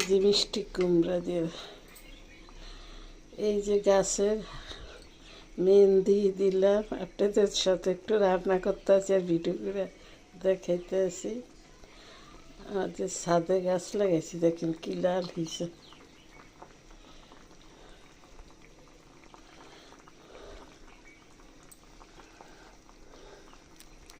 যে মিষ্টি কুমড়া দিয়ে এই যে গাছের মেহেন্দি দিলাম, আপনাদের সাথে একটু রান্না করতে আছি আর ভিডিও করে দেখাইতে আছি। আমাদের ছাদে গাছ লাগাইছি, দেখেন কি লাল হয়েছে।